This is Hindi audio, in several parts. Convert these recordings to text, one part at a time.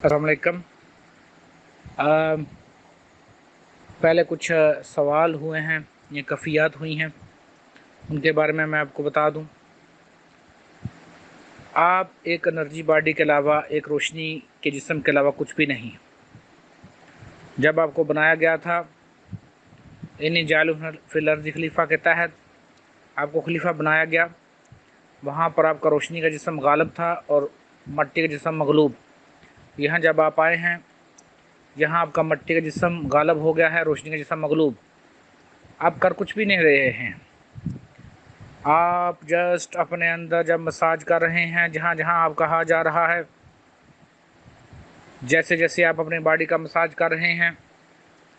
अस्सलाम वालेकुम। पहले कुछ सवाल हुए हैं या कफ़ियात हुई हैं, उनके बारे में मैं आपको बता दूं। आप एक एनर्जी बॉडी के अलावा, एक रोशनी के जिस्म के अलावा कुछ भी नहीं। जब आपको बनाया गया था इन्हीं जालू फिल अर्ज़ी खलीफा के तहत आपको खलीफा बनाया गया। वहाँ पर आपका रोशनी का जिस्म गालिब था और मट्टी का जिस्म मगलूब। यहाँ जब आप आए हैं, यहाँ आपका मट्टी का जिस्म गालिब हो गया है, रोशनी का जिस्म मगलूब। आप कर कुछ भी नहीं रहे हैं। आप जस्ट अपने अंदर जब मसाज कर रहे हैं, जहाँ जहाँ आप कहा जा रहा है, जैसे जैसे आप अपनी बॉडी का मसाज कर रहे हैं,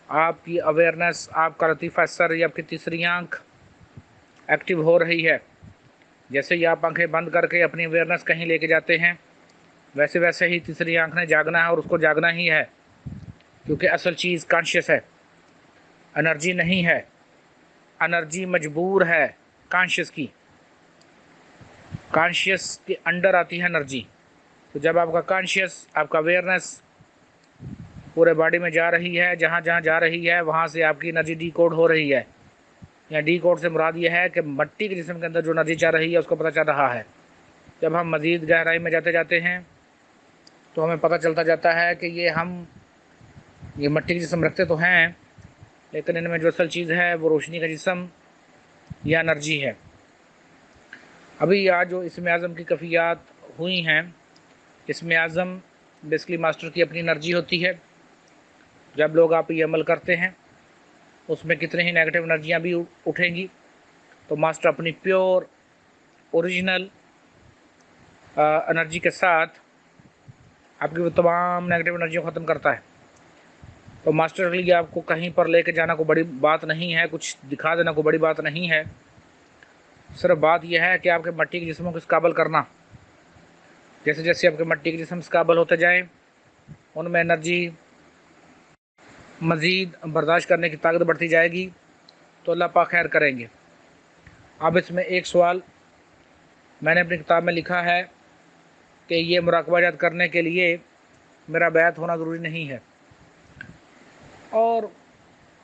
आपकी अवेयरनेस, आपका लतीफ़ा सर या आपकी तीसरी आंख एक्टिव हो रही है। जैसे ही आप आंखें बंद करके अपनी अवेयरनेस कहीं लेके जाते हैं, वैसे वैसे ही तीसरी आंख ने जागना है और उसको जागना ही है, क्योंकि असल चीज़ कॉन्शियस है, एनर्जी नहीं है। एनर्जी मजबूर है कॉन्शियस की, कॉन्शियस के अंडर आती है एनर्जी। तो जब आपका कॉन्शियस, आपका अवेयरनेस पूरे बॉडी में जा रही है, जहाँ जहाँ जा रही है वहाँ से आपकी एनर्जी डी कोड हो रही है। या डी कोड से मुराद ये है कि मट्टी के जिस्म के अंदर जो एनर्जी चल रही है उसको पता चल रहा है। जब हम मज़ीद गहराई में जाते जाते हैं तो हमें पता चलता जाता है कि ये मट्टी के जिस्म रखते तो हैं, लेकिन इनमें जो असल चीज़ है वो रोशनी का जिस्म या एनर्जी है। अभी आज जो इसमें आज़म की कफ़ियात हुई हैं, इसमें आज़म बेसिकली मास्टर की अपनी एनर्जी होती है। जब लोग आप ये अमल करते हैं, उसमें कितने ही नेगेटिव एनर्जियाँ भी उठेंगी, तो मास्टर अपनी प्योर ओरिजिनल एनर्जी के साथ आपकी वो तमाम नेगेटिव एनर्जी को ख़त्म करता है। तो मास्टर के लिए आपको कहीं पर लेके जाना कोई बड़ी बात नहीं है, कुछ दिखा देना कोई बड़ी बात नहीं है। सिर्फ बात यह है कि आपके मट्टी के जिस्मों को इस काबिल करना। जैसे जैसे आपके मट्टी के जिस्म इस काबिल होते जाएँ, उनमें एनर्जी मज़ीद बर्दाश्त करने की ताकत बढ़ती जाएगी, तो अल्लाह पाक खैर करेंगे। अब इसमें एक सवाल मैंने अपनी किताब में लिखा है कि ये मुराकबाजात करने के लिए मेरा बैत होना ज़रूरी नहीं है। और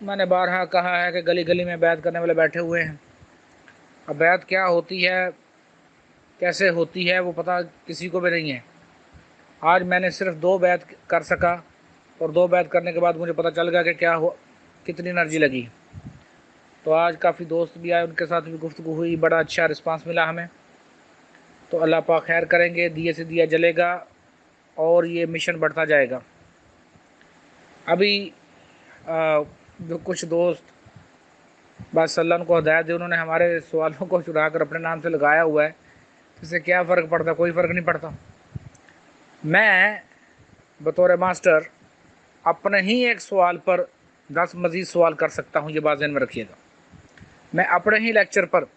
मैंने बारहा कहा है कि गली गली में बैत करने वाले बैठे हुए हैं। अब बैत क्या होती है, कैसे होती है, वो पता किसी को भी नहीं है। आज मैंने सिर्फ 2 बैत कर सका, और 2 बैत करने के बाद मुझे पता चल गया कि कितनी एनर्जी लगी। तो आज काफ़ी दोस्त भी आए, उनके साथ भी गुफ्तगू हुई, बड़ा अच्छा रिस्पांस मिला हमें। तो अल्लाह पाक खैर करेंगे, दिए से दिया जलेगा और ये मिशन बढ़ता जाएगा। अभी जो कुछ दोस्त बस अल्लाह उनको हिदायत दे, उन्होंने हमारे सवालों को चुरा कर अपने नाम से लगाया हुआ है। इससे क्या फ़र्क पड़ता? कोई फ़र्क नहीं पड़ता। मैं बतौर मास्टर अपने ही एक सवाल पर 10 मज़ीद सवाल कर सकता हूँ, ये बात ज़हन में रखिएगा। मैं अपने ही लेक्चर पर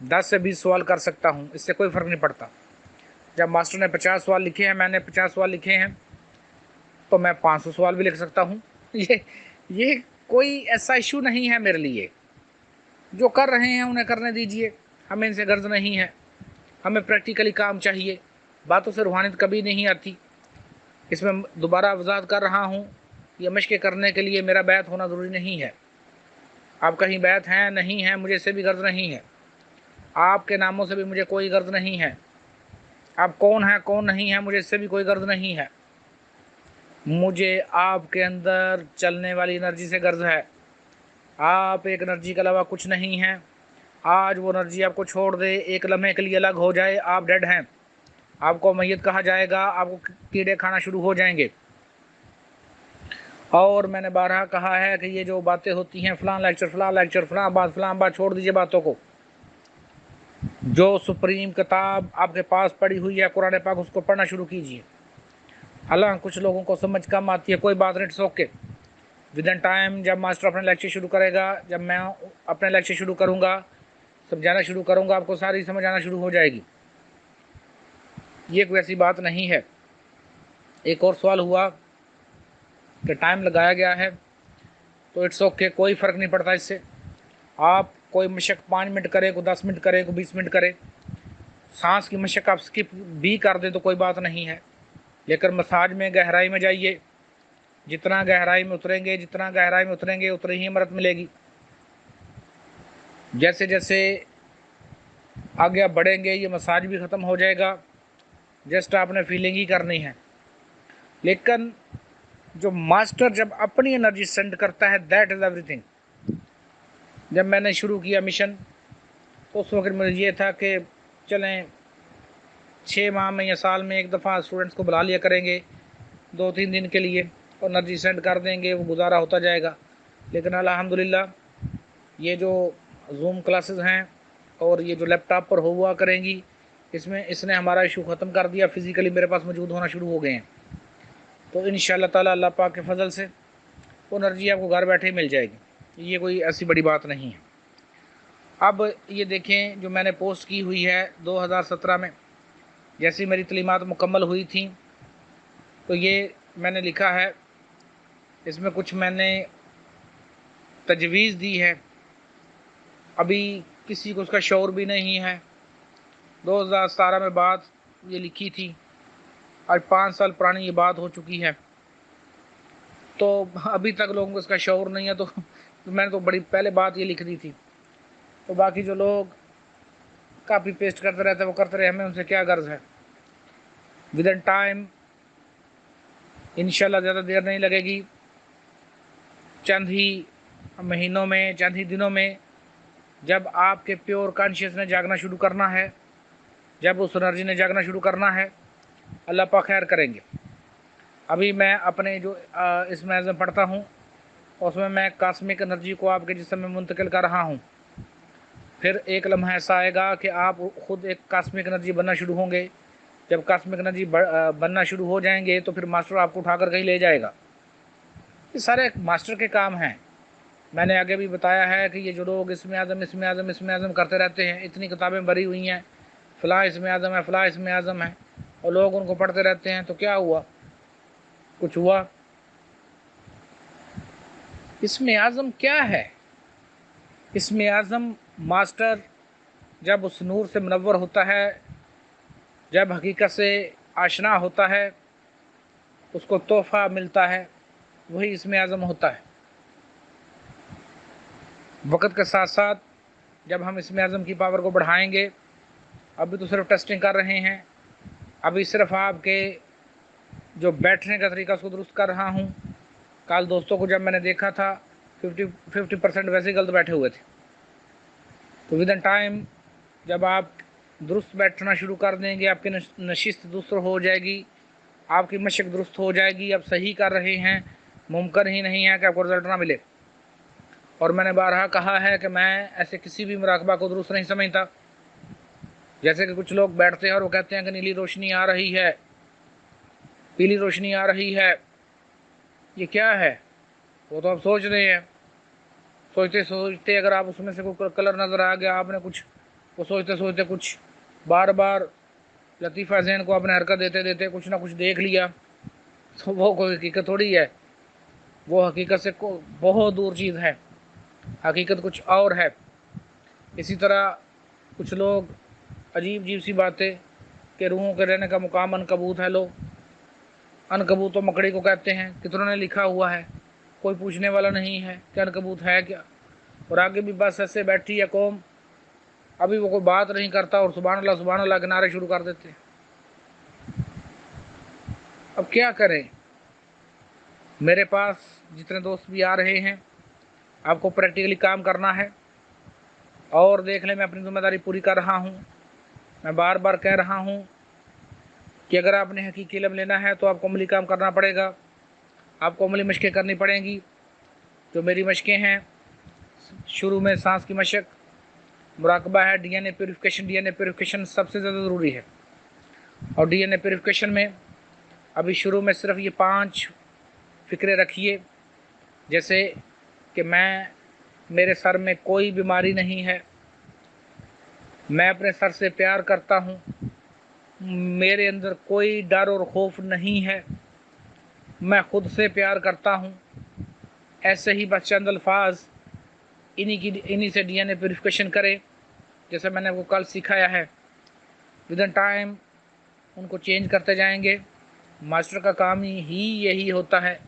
10 से 20 सवाल कर सकता हूँ, इससे कोई फ़र्क नहीं पड़ता। जब मास्टर ने 50 सवाल लिखे हैं, मैंने 50 सवाल लिखे हैं, तो मैं 500 सवाल भी लिख सकता हूँ। ये कोई ऐसा इशू नहीं है मेरे लिए। जो कर रहे हैं उन्हें करने दीजिए, हमें इनसे गर्ज नहीं है। हमें प्रैक्टिकली काम चाहिए, बातों से रूहानियत कभी नहीं आती। इसमें दोबारा वजाहत कर रहा हूँ, ये मशक़ें करने के लिए मेरा बैत होना ज़रूरी नहीं है। आप कहीं बैत हैं नहीं हैं, मुझे इससे भी गर्ज नहीं है। आपके नामों से भी मुझे कोई गर्ज नहीं है। आप कौन हैं कौन नहीं है, मुझे इससे भी कोई गर्ज नहीं है। मुझे आपके अंदर चलने वाली एनर्जी से गर्ज है। आप एक एनर्जी के अलावा कुछ नहीं हैं। आज वो एनर्जी आपको छोड़ दे, एक लम्हे के लिए अलग हो जाए, आप डेड हैं। आपको मैयत कहा जाएगा, आपको कीड़े खाना शुरू हो जाएंगे। और मैंने बारहा कहा है कि ये जो बातें होती हैं, फ़लाँ लेक्चर फ़लाँ बात, छोड़ दीजिए बातों को। जो सुप्रीम किताब आपके पास पड़ी हुई है, कुरान पाक, उसको पढ़ना शुरू कीजिए। हालांकि कुछ लोगों को समझ कम आती है, कोई बात नहीं, it's okay. With in time जब मास्टर अपना लेक्चर शुरू करेगा, जब मैं अपना लेक्चर शुरू करूँगा, समझाना शुरू करूँगा, आपको सारी समझ आना शुरू हो जाएगी। ये कोई ऐसी बात नहीं है। एक और सवाल हुआ कि टाइम लगाया गया है, तो इट्स ओके, कोई फ़र्क नहीं पड़ता इससे। आप कोई मशक 5 मिनट करें, कोई 10 मिनट करें, कोई 20 मिनट करें, सांस की मशक आप स्किप भी कर दें तो कोई बात नहीं है। लेकिन मसाज में गहराई में जाइए, जितना गहराई में उतरेंगे उतनी ही मदद मिलेगी। जैसे जैसे आगे आप बढ़ेंगे ये मसाज भी ख़त्म हो जाएगा, जस्ट आपने फीलिंग ही करनी है। लेकिन जो मास्टर जब अपनी एनर्जी सेंड करता है, दैट इज़ एवरीथिंग। जब मैंने शुरू किया मिशन तो उस वक्त मुझे ये था कि चलें 6 माह में या साल में एक दफ़ा स्टूडेंट्स को बुला लिया करेंगे 2-3 दिन के लिए और एनर्जी सेंड कर देंगे, वो गुजारा होता जाएगा। लेकिन अल्हम्दुलिल्लाह ये जो जूम क्लासेस हैं और ये जो लैपटॉप पर हुआ करेंगी, इसने हमारा इशू ख़त्म कर दिया। फ़िज़िकली मेरे पास मौजूद होना शुरू हो गए हैं। तो इंशाअल्लाह ताला अल्लाह पाक के फजल से वो एनर्जी आपको घर बैठे मिल जाएगी। ये कोई ऐसी बड़ी बात नहीं है। अब ये देखें जो मैंने पोस्ट की हुई है 2017 में, जैसी मेरी तलीमात मुकम्मल हुई थी तो ये मैंने लिखा है, इसमें कुछ मैंने तजवीज़ दी है। अभी किसी को उसका शौर भी नहीं है। 2017 में बात ये लिखी थी, आज 5 साल पुरानी ये बात हो चुकी है, तो अभी तक लोगों को इसका शौर नहीं है। तो मैंने तो बड़ी पहले बात ये लिख दी थी। तो बाकी जो लोग कॉपी पेस्ट करते रहते हैं वो करते रहे, हमें उनसे क्या गर्ज है। विद इन टाइम इंशाल्लाह ज़्यादा देर नहीं लगेगी, चंद ही महीनों में, चंद ही दिनों में, जब आपके प्योर कॉन्शियस ने जागना शुरू करना है, जब उस एनर्जी ने जागना शुरू करना है, अल्लाह पाक खैर करेंगे। अभी मैं अपने जो इसमें आज़म पढ़ता हूँ उसमें मैं कॉस्मिक एनर्जी को आपके जिस्म में मुंतकिल कर रहा हूँ। फिर एक लम्हा ऐसा आएगा कि आप ख़ुद एक कॉस्मिक एनर्जी बनना शुरू होंगे। जब कॉस्मिक एनर्जी बनना शुरू हो जाएंगे तो फिर मास्टर आपको उठाकर कहीं ले जाएगा। ये सारे मास्टर के काम हैं। मैंने आगे भी बताया है कि ये जो लोग इसमें आज़म करते रहते हैं, इतनी किताबें भरी हुई हैं, फ़लाँ इसमें आज़म है, फ़लाँ इसमें आज़म है, और लोग उनको पढ़ते रहते हैं, तो क्या हुआ? कुछ हुआ? इसमें आज़म क्या है? इसमें आज़म मास्टर जब उस नूर से मुनव्वर होता है, जब हकीकत से आशना होता है, उसको तोहफ़ा मिलता है, वही इसमें आज़म होता है। वक्त के साथ साथ जब हम इसमें आज़म की पावर को बढ़ाएंगे, अभी तो सिर्फ टेस्टिंग कर रहे हैं, अभी सिर्फ आपके जो बैठने का तरीका उसको दुरुस्त कर रहा हूँ। कल दोस्तों को जब मैंने देखा था 50% वैसे ही गलत बैठे हुए थे। तो विद इन टाइम जब आप दुरुस्त बैठना शुरू कर देंगे, आपकी नशिस्त दुरुस्त हो जाएगी, आपकी मशक दुरुस्त हो जाएगी, आप सही कर रहे हैं, मुमकिन ही नहीं है कि आपको रिज़ल्ट ना मिले। और मैंने बारहा कहा है कि मैं ऐसे किसी भी मुराकबा को दुरुस्त नहीं समझता। जैसे कि कुछ लोग बैठते हैं और वो कहते हैं कि नीली रोशनी आ रही है, पीली रोशनी आ रही है, ये क्या है? वो तो आप सोच रहे हैं, सोचते सोचते अगर आप उसमें से कोई कलर नज़र आ गया, आपने कुछ वो सोचते सोचते कुछ बार बार लतीफ़ा ज़हन को अपने हरकत देते देते कुछ ना कुछ देख लिया, तो वो कोई हकीकत थोड़ी है। वो हकीकत से बहुत दूर चीज़ है, हकीकत कुछ और है। इसी तरह कुछ लोग अजीब अजीब सी बातें कि रूहों के रहने का मुकाम अनकबूत है। लो, अनकबूत तो मकड़ी को कहते हैं, कितनों ने लिखा हुआ है, कोई पूछने वाला नहीं है कि अनकबूत है क्या। और आगे भी बस ऐसे बैठी है कौम, अभी वो कोई बात नहीं करता और सुभान अल्लाह के नारे शुरू कर देते। अब क्या करें? मेरे पास जितने दोस्त भी आ रहे हैं, आपको प्रैक्टिकली काम करना है और देख लें मैं अपनी जिम्मेदारी पूरी कर रहा हूँ। मैं बार बार कह रहा हूँ कि अगर आपने हकीकी इल्म लेना है तो आपको अमली काम करना पड़ेगा, आपको अमली मशक़ें करनी पड़ेंगी। जो मेरी मशक़ें हैं, शुरू में सांस की मशक, मुराकबा है, डीएनए प्यूरिफिकेशन सबसे ज़्यादा ज़रूरी है। और डीएनए प्यूरिफिकेशन में अभी शुरू में सिर्फ ये 5 फ़िक्रे रखिए, जैसे कि मेरे सर में कोई बीमारी नहीं है, मैं अपने सर से प्यार करता हूँ, मेरे अंदर कोई डर और खौफ नहीं है, मैं ख़ुद से प्यार करता हूँ। ऐसे ही बस चंद अल्फाज इन्हीं से डीएनए प्यूरिफिकेशन करें, जैसे मैंने वो कल सिखाया है। विद इन टाइम उनको चेंज करते जाएंगे मास्टर का काम ही यही होता है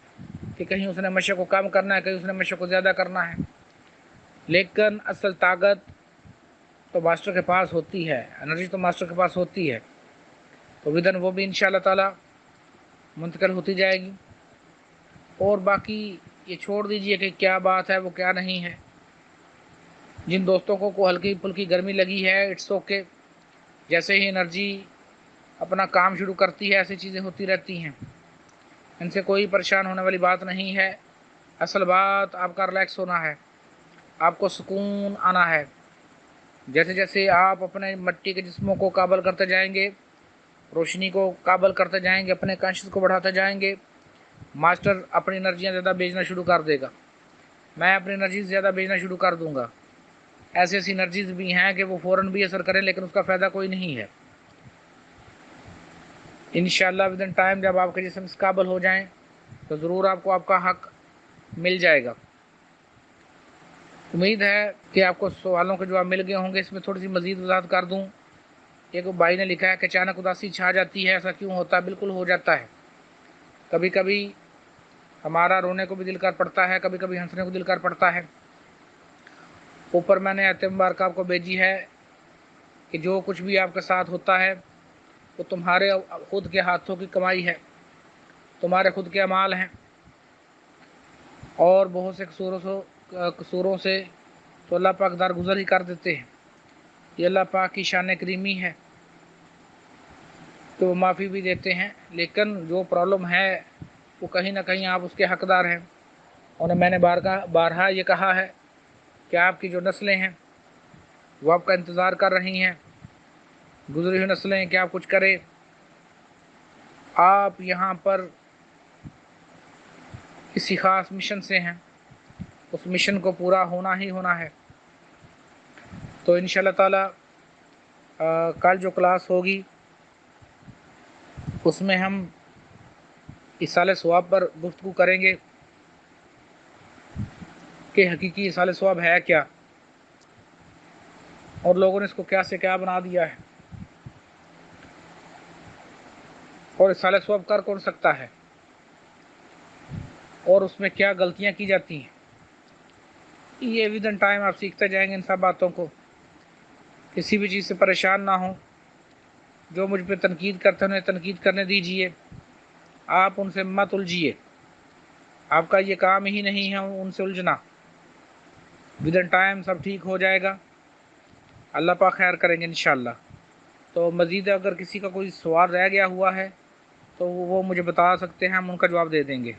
कि कहीं उसने मशक को कम करना है, कहीं उसने मशक को ज़्यादा करना है, लेकिन असल ताकत तो मास्टर के पास होती है, एनर्जी तो मास्टर के पास होती है। तो विदन वो भी इंशाअल्लाह ताला मुंतकिल होती जाएगी। और बाकी ये छोड़ दीजिए कि क्या बात है वो क्या नहीं है। जिन दोस्तों को हल्की फुल्की गर्मी लगी है, इट्स ओके। जैसे ही एनर्जी अपना काम शुरू करती है ऐसी चीज़ें होती रहती हैं, इनसे कोई परेशान होने वाली बात नहीं है। असल बात आपका रिलैक्स होना है, आपको सुकून आना है। जैसे जैसे आप अपने मिट्टी के जिस्मों को काबल करते जाएंगे, रोशनी को काबल करते जाएंगे, अपने कॉन्शियस को बढ़ाते जाएंगे, मास्टर अपनी एनर्जियाँ ज़्यादा भेजना शुरू कर देगा। मैं अपनी एनर्जी ज़्यादा भेजना शुरू कर दूँगा। ऐसी ऐसी एनर्जीज भी हैं कि वो फ़ौरन भी असर करें, लेकिन उसका फ़ायदा कोई नहीं है। इंशाअल्लाह विद इन टाइम जब आपके जिस्म इस काबल हो जाएं तो ज़रूर आपको आपका हक मिल जाएगा। उम्मीद है कि आपको सवालों के जवाब मिल गए होंगे। इसमें थोड़ी सी मज़ीद वजाहत कर दूँ। एक भाई ने लिखा है कि अचानक उदासी छा जाती है, ऐसा क्यों होता है? बिल्कुल हो जाता है। कभी कभी हमारा रोने को भी दिल कर पड़ता है, कभी कभी हंसने को दिल कर पड़ता है। ऊपर मैंने आयत मुबारक आपको भेजी है कि जो कुछ भी आपके साथ होता है वो तुम्हारे खुद के हाथों की कमाई है, तुम्हारे खुद के अमाल हैं। और बहुत से कसूरों से तो अल्लाह पाक दरगुजर ही कर देते हैं। ये अल्लाह पाक की शान करीमी है तो वो माफ़ी भी देते हैं। लेकिन जो प्रॉब्लम है वो कहीं ना कहीं आप उसके हकदार हैं। और मैंने बारहा ये कहा है कि आपकी जो नस्लें हैं वो आपका इंतज़ार कर रही हैं, गुजरी हुई नस्लें, कि आप कुछ करें। आप यहाँ पर किसी ख़ास मिशन से हैं, उस मिशन को पूरा होना ही होना है। तो इंशाअल्लाह ताला कल जो क्लास होगी उसमें हम इसाले सवाब पर गुफ्तगू करेंगे कि हकीकी इसाले सवाब है क्या और लोगों ने इसको क्या से क्या बना दिया है, और इसाले सवाब कर कौन सकता है, और उसमें क्या गलतियाँ की जाती हैं। ये विद इन टाइम आप सीखते जाएंगे इन सब बातों को। किसी भी चीज़ से परेशान ना हो। जो मुझ पर तनकीद करते हैं उन्हें तनकीद करने दीजिए, आप उनसे मत उलझिए। आपका ये काम ही नहीं है उनसे उलझना। विद इन टाइम सब ठीक हो जाएगा, अल्लाह पाक खैर करेंगे इंशाअल्लाह। तो मज़ीद अगर किसी का कोई सवाल रह गया हुआ है तो वो मुझे बता सकते हैं, हम उनका जवाब दे देंगे।